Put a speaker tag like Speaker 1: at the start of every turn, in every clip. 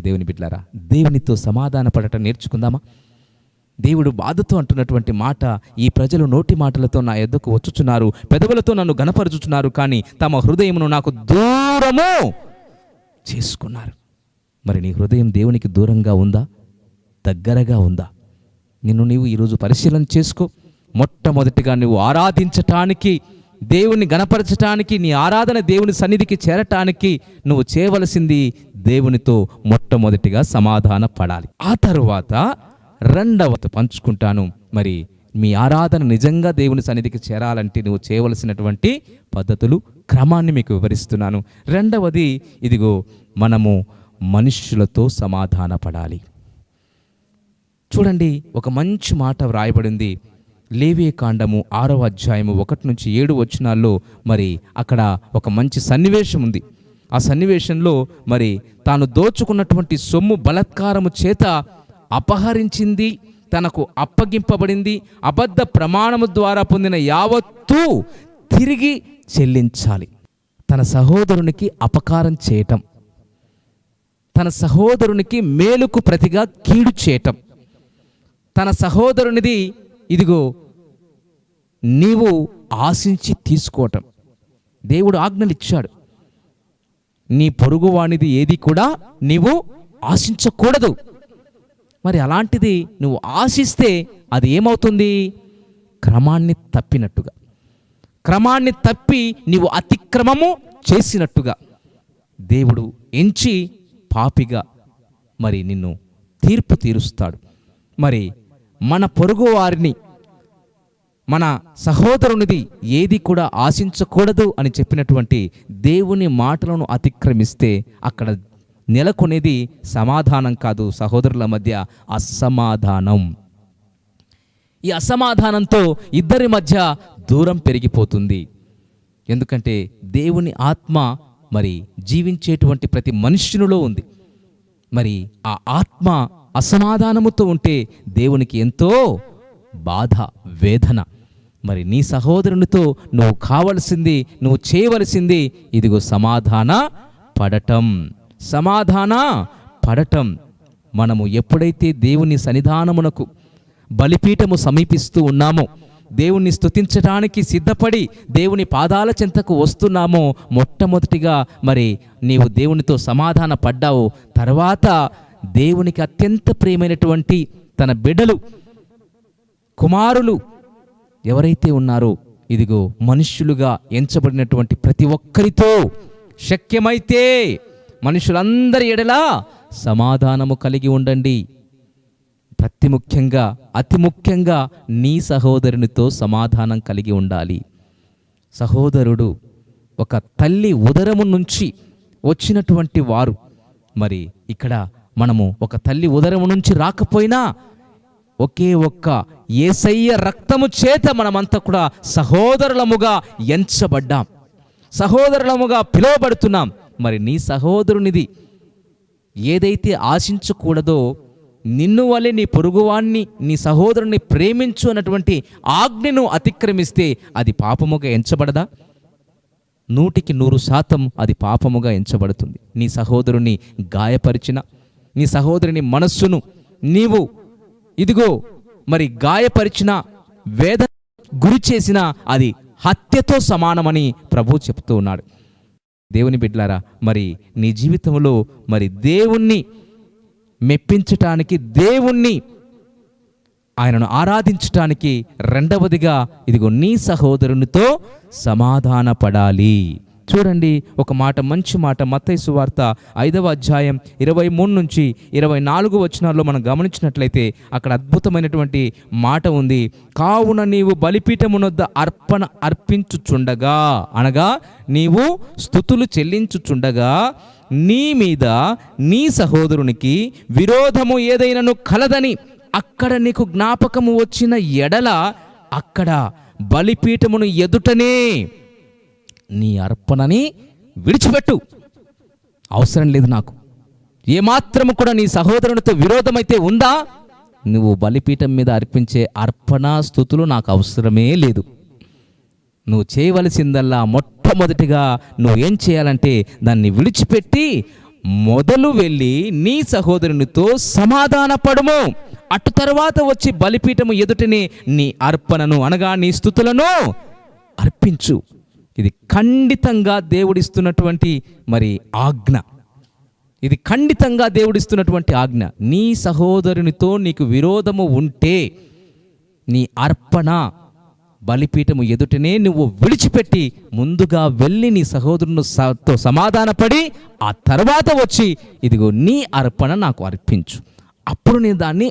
Speaker 1: దేవుని బిడ్డలారా, దేవునితో సమాధాన పడటం నేర్చుకుందామా? దేవుడు బాధతో అంటున్నటువంటి మాట, ఈ ప్రజలు నోటి మాటలతో నా యొద్దకు వచ్చుచున్నారు, పెదవులతో నన్ను గణపరచుచున్నారు, కానీ తమ హృదయమును నాకు దూరము చేసుకున్నారు. మరి నీ హృదయం దేవునికి దూరంగా ఉందా, దగ్గరగా ఉందా? నిన్ను నీవు ఈరోజు పరిశీలన చేసుకో. మొట్టమొదటిగా నువ్వు ఆరాధించటానికి, దేవుని గణపరచటానికి, నీ ఆరాధన దేవుని సన్నిధికి చేరటానికి నువ్వు చేయవలసింది దేవునితో మొట్టమొదటిగా సమాధాన పడాలి. ఆ తరువాత రెండవది పంచుకుంటాను. మరి మీ ఆరాధన నిజంగా దేవుని సన్నిధికి చేరాలంటే నువ్వు చేయవలసినటువంటి పద్ధతులు, క్రమాన్ని మీకు వివరిస్తున్నాను. రెండవది, ఇదిగో మనము మనుష్యులతో సమాధాన పడాలి. చూడండి, ఒక మంచి మాట వ్రాయబడింది. లేవియకాండము 6వ అధ్యాయము 1-7 వచనాల్లో మరి అక్కడ ఒక మంచి సన్నివేశం ఉంది. ఆ సన్నివేశంలో మరి తాను దోచుకున్నటువంటి సొమ్ము బలాత్కారము చేత అపహరించింది, తనకు అప్పగింపబడింది, అబద్ధ ప్రమాణము ద్వారా పొందిన యావత్తూ తిరిగి చెల్లించాలి. తన సహోదరునికి అపకారం చేయటం, తన సహోదరునికి మేలుకు ప్రతిగా కీడు చేయటం, తన సహోదరునిది ఇదిగో నీవు ఆశించి తీసుకోవటం. దేవుడు ఆజ్ఞలిచ్చాడు, నీ పొరుగువానిది ఏది కూడా నీవు ఆశించకూడదు. మరి అలాంటిది నువ్వు ఆశిస్తే అది ఏమవుతుంది? క్రమాన్ని తప్పినట్టుగా, క్రమాన్ని తప్పి నీవు అతిక్రమము చేసినట్టుగా దేవుడు ఎంచి పాపిగా మరి నిన్ను తీర్పు తీరుస్తాడు. మరి మన పొరుగు వారిని, మన సహోదరునిది ఏది కూడా ఆశించకూడదు అని చెప్పినటువంటి దేవుని మాటలను అతిక్రమిస్తే అక్కడ నెలకొనేది సమాధానం కాదు, సహోదరుల మధ్య అసమాధానం. ఈ అసమాధానంతో ఇద్దరి మధ్య దూరం పెరిగిపోతుంది. ఎందుకంటే దేవుని ఆత్మ మరి జీవించేటువంటి ప్రతి మనుష్యునిలో ఉంది. మరి ఆ ఆత్మ అసమాధానముతో ఉంటే దేవునికి ఎంతో బాధ, వేదన. మరి నీ సహోదరునితో నువ్వు కావలసింది, నువ్వు చేయవలసింది ఇదిగో సమాధాన పడటం, సమాధాన పడటం. మనము ఎప్పుడైతే దేవుని సన్నిధానమునకు, బలిపీఠము సమీపిస్తూ ఉన్నామో, దేవుణ్ణి స్తుతించడానికి సిద్ధపడి దేవుని పాదాల చెంతకు వస్తున్నామో, మొట్టమొదటిగా మరి నీవు దేవునితో సమాధాన పడ్డావు. తర్వాత దేవునికి అత్యంత ప్రియమైనటువంటి తన బిడ్డలు, కుమారులు ఎవరైతే ఉన్నారో, ఇదిగో మనుష్యులుగా ఎంచబడినటువంటి ప్రతి ఒక్కరితో శక్యమైతే మనుషులందరి ఎడలా సమాధానము కలిగి ఉండండి. అతి ముఖ్యంగా నీ సహోదరునితో సమాధానం కలిగి ఉండాలి. సహోదరుడు ఒక తల్లి ఉదరము నుంచి వచ్చినటువంటి వారు. మరి ఇక్కడ మనము ఒక తల్లి ఉదరము నుంచి రాకపోయినా ఒకే ఒక్క యేసయ్య రక్తము చేత మనమంతా కూడా సహోదరులముగా ఎంచబడ్డాం, సహోదరులముగా పిలువబడుతున్నాం. మరి నీ సహోదరునిది ఏదైతే ఆశించకూడదో, నిన్ను వలె నీ పొరుగువాన్ని, నీ సహోదరుని ప్రేమించు అన్నటువంటి ఆజ్ఞను అతిక్రమిస్తే అది పాపముగా ఎంచబడదా? 100% అది పాపముగా ఎంచబడుతుంది. నీ సహోదరుని గాయపరిచిన, నీ సహోదరుని మనస్సును నీవు ఇదిగో మరి గాయపరిచిన, వేదన గురి చేసిన అది హత్యతో సమానమని ప్రభువు చెప్తూ ఉన్నాడు. దేవుని బిడ్డలారా, మరి నీ జీవితంలో మరి దేవుణ్ణి మెప్పించటానికి, దేవుణ్ణి ఆయనను ఆరాధించటానికి రెండవదిగా ఇదిగో నీ సహోదరునితో సమాధాన పడాలి. చూడండి, ఒక మాట, మంచి మాట, మత్తయి సువార్త 5వ అధ్యాయం 23-24 వచనాల్లో మనం గమనించినట్లయితే అక్కడ అద్భుతమైనటువంటి మాట ఉంది. కావున నీవు బలిపీఠమునొద్ద అర్పణ అర్పించుచుండగా, అనగా నీవు స్తుతులు చెల్లించుచుండగా, నీ మీద నీ సహోదరునికి విరోధము ఏదైనను కలదని అక్కడ నీకు జ్ఞాపకము వచ్చిన ఎడల, అక్కడ బలిపీఠమును ఎదుటనే నీ అర్పణని విడిచిపెట్టు. అవసరం లేదు నాకు. ఏమాత్రము కూడా నీ సహోదరునితో విరోధమైతే ఉందా, నువ్వు బలిపీఠం మీద అర్పించే అర్పణ స్తుతులు నాకు అవసరమే లేదు. నువ్వు చేయవలసిందల్లా మొట్టమొదటిగా నువ్వు ఏం చేయాలంటే దాన్ని విడిచిపెట్టి మొదలు వెళ్ళి నీ సహోదరునితో సమాధానపడుము. అటు తర్వాత వచ్చి బలిపీఠము ఎదుటనే నీ అర్పణను అనగా నీ స్తుతులను అర్పించు. ఇది ఖండితంగా దేవుడిస్తున్నటువంటి ఆజ్ఞ. ఇది ఖండితంగా దేవుడిస్తున్నటువంటి ఆజ్ఞ. నీ సహోదరునితో నీకు విరోధము ఉంటే నీ అర్పణ బలిపీఠము ఎదుటనే నువ్వు విడిచిపెట్టి ముందుగా వెళ్ళి నీ సహోదరునితో సమాధానపడి ఆ తర్వాత వచ్చి ఇదిగో నీ అర్పణ నాకు అర్పించు. అప్పుడు నేను దాన్ని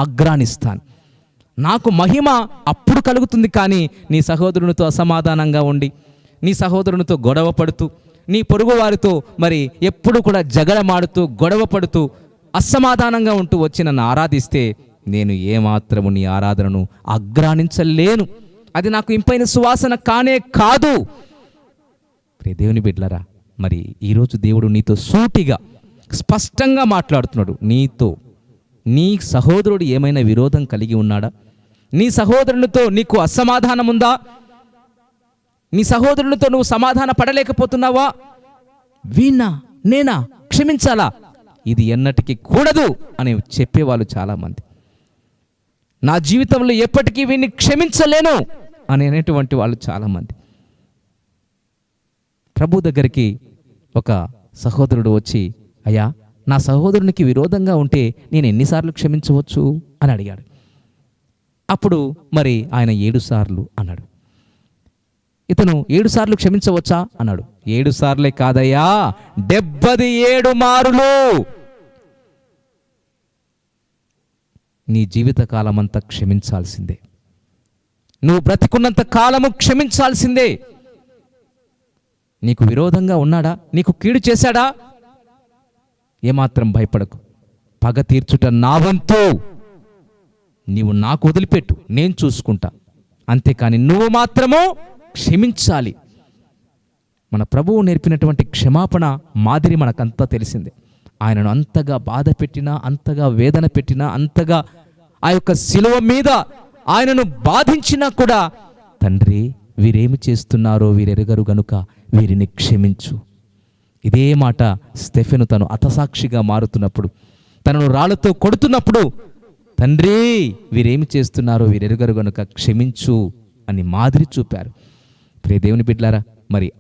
Speaker 1: ఆగ్రానిస్తాను. నాకు మహిమ అప్పుడు కలుగుతుంది. కానీ నీ సహోదరునితో అసమాధానంగా ఉండి, నీ సహోదరునితో గొడవ పడుతూ, నీ పొరుగు వారితో ఎప్పుడు కూడా జగడమాడుతూ గొడవ పడుతూ అసమాధానంగా ఉంటూ వచ్చి నన్ను ఆరాధిస్తే నేను ఏమాత్రము నీ ఆరాధనను ఆగ్రానించలేను. అది నాకు ఇంపైన సువాసన కానే కాదు. దేవుని బిడ్డలారా, ఈరోజు దేవుడు నీతో సూటిగా స్పష్టంగా మాట్లాడుతున్నాడు. నీతో నీ సహోదరుడు ఏమైనా విరోధం కలిగి ఉన్నాడా? నీ సహోదరునితో నీకు అసమాధానం ఉందా? నీ సహోదరునితో నువ్వు సమాధాన పడలేకపోతున్నావా? వీణా నేనా క్షమించాలా? ఇది ఎన్నటికీ కూడదు అని చెప్పేవాళ్ళు చాలామంది. నా జీవితంలో ఎప్పటికీ వీడిని క్షమించలేను అనేటువంటి వాళ్ళు చాలామంది. ప్రభు దగ్గరికి ఒక సహోదరుడు వచ్చి, అయ్యా, నా సహోదరునికి విరోధంగా ఉంటే నేను ఎన్నిసార్లు క్షమించవచ్చు అని అడిగాడు. అప్పుడు ఆయన 7 సార్లు అన్నాడు. ఇతను 7 సార్లు క్షమించవచ్చా అన్నాడు. 7 సార్లే కాదయ్యా, 77 మారులు. నీ జీవితకాలమంతా క్షమించాల్సిందే. నువ్వు బ్రతికున్నంత కాలము క్షమించాల్సిందే. నీకు విరోధంగా ఉన్నాడా? నీకు కీడు చేశాడా? ఏమాత్రం భయపడకు. పగ తీర్చుట నా వంతు. నీవు నాకు వదిలిపెట్టు, నేను చూసుకుంటా. అంతేకాని నువ్వు మాత్రము క్షమించాలి. మన ప్రభువు నేర్పినటువంటి క్షమాపణ మాదిరి మనకంతా తెలిసిందే. ఆయనను అంతగా బాధ పెట్టినా, అంతగా వేదన పెట్టినా, అంతగా ఆ యొక్క శిలువ మీద ఆయనను బాధించినా కూడా, తండ్రి వీరేమి చేస్తున్నారో వీరెరుగరు గనుక వీరిని క్షమించు. ఇదే మాట స్టెఫెను తను హతసాక్షిగా మారుతున్నప్పుడు, తనను రాళ్లతో కొడుతున్నప్పుడు, తండ్రి వీరేమి చేస్తున్నారో వీరెరుగరు గనుక క్షమించు అని మాదిరి చూపారు. ప్రియ దేవుని బిడ్డలారా,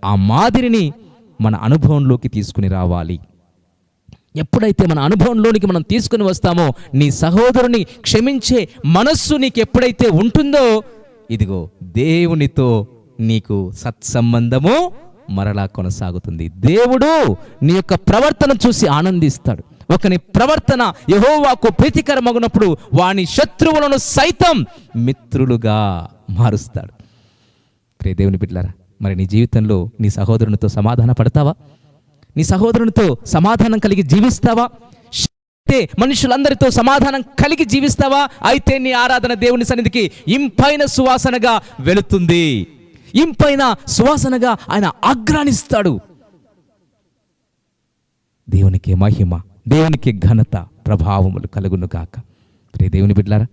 Speaker 1: ఆ మాదిరిని మన అనుభవంలోకి తీసుకుని రావాలి. ఎప్పుడైతే మన అనుభవంలోనికి మనం తీసుకుని వస్తామో, నీ సహోదరుని క్షమించే మనస్సు నీకు ఎప్పుడైతే ఉంటుందో, ఇదిగో దేవునితో నీకు సత్సంబంధము మరలా కొనసాగుతుంది. దేవుడు నీ యొక్క ప్రవర్తన చూసి ఆనందిస్తాడు. ఒకని ప్రవర్తన యెహోవాకు ప్రీతికరమగునప్పుడు వాని శత్రువులను సైతం మిత్రులుగా మారుస్తాడు. ప్రియ దేవుని బిడ్డలారా, నీ జీవితంలో నీ సహోదరునితో సమాధాన పడతావా? నీ సహోదరునితో సమాధానం కలిగి జీవిస్తావా? మనుషులందరితో సమాధానం కలిగి జీవిస్తావా? అయితే నీ ఆరాధన దేవుని సన్నిధికి ఇంపైన సువాసనగా వెళుతుంది. ఇంపైన సువాసనగా ఆయన ఆగ్రానిస్తాడు. దేవునికి మహిమ, దేవునికి ఘనత, ప్రభావములు కలుగును గాక. ప్రియ దేవుని బిడ్డలారా,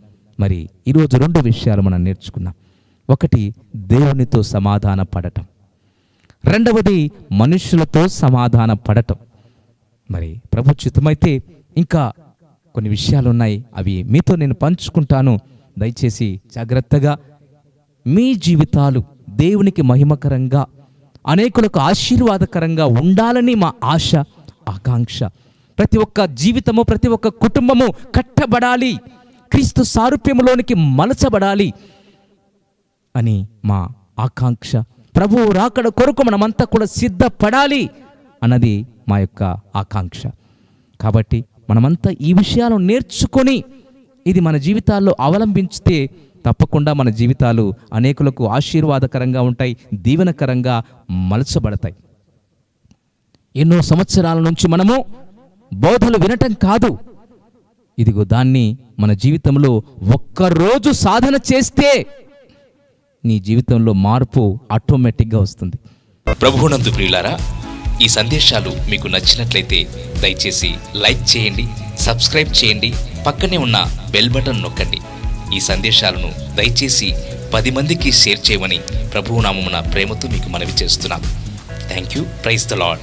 Speaker 1: ఈరోజు 2 విషయాలు మనం నేర్చుకున్నాం. ఒకటి, దేవునితో సమాధాన పడటం. రెండవది, మనుషులతో సమాధాన పడటం. ప్రభు చిత్తమైతే ఇంకా కొన్ని విషయాలు ఉన్నాయి. అవి మీతో నేను పంచుకుంటాను. దయచేసి జాగ్రత్తగా మీ జీవితాలు దేవునికి మహిమకరంగా, అనేకులకు ఆశీర్వాదకరంగా ఉండాలని మా ఆశ, ఆకాంక్ష. ప్రతి ఒక్క జీవితము, ప్రతి ఒక్క కుటుంబము కట్టబడాలి, క్రీస్తు సారూప్యములోనికి మలచబడాలి అని మా ఆకాంక్ష. ప్రభువు రాకడ కొరకు మనమంతా కూడా సిద్ధపడాలి అన్నది మా యొక్క ఆకాంక్ష. కాబట్టి మనమంతా ఈ విషయాలను నేర్చుకొని ఇది మన జీవితాల్లో అవలంబించితే తప్పకుండా మన జీవితాలు అనేకులకు ఆశీర్వాదకరంగా ఉంటాయి, దీవెనకరంగా మలచబడతాయి. ఎన్నో సంవత్సరాల నుంచి మనము బోధలు వినటం కాదు, ఇదిగో దాన్ని మన జీవితంలో ఒక్కరోజు సాధన చేస్తే నీ జీవితంలో మార్పు ఆటోమేటిక్గా వస్తుంది.
Speaker 2: ప్రభువునందు ప్రియులారా, ఈ సందేశాలు మీకు నచ్చినట్లయితే దయచేసి లైక్ చేయండి, సబ్స్క్రైబ్ చేయండి, పక్కనే ఉన్న బెల్ బటన్ నొక్కండి. ఈ సందేశాలను దయచేసి 10 మందికి షేర్ చేయమని ప్రభువు నామమున ప్రేమతో మీకు మనవి చేస్తున్నాను. Thank you. Praise the lord.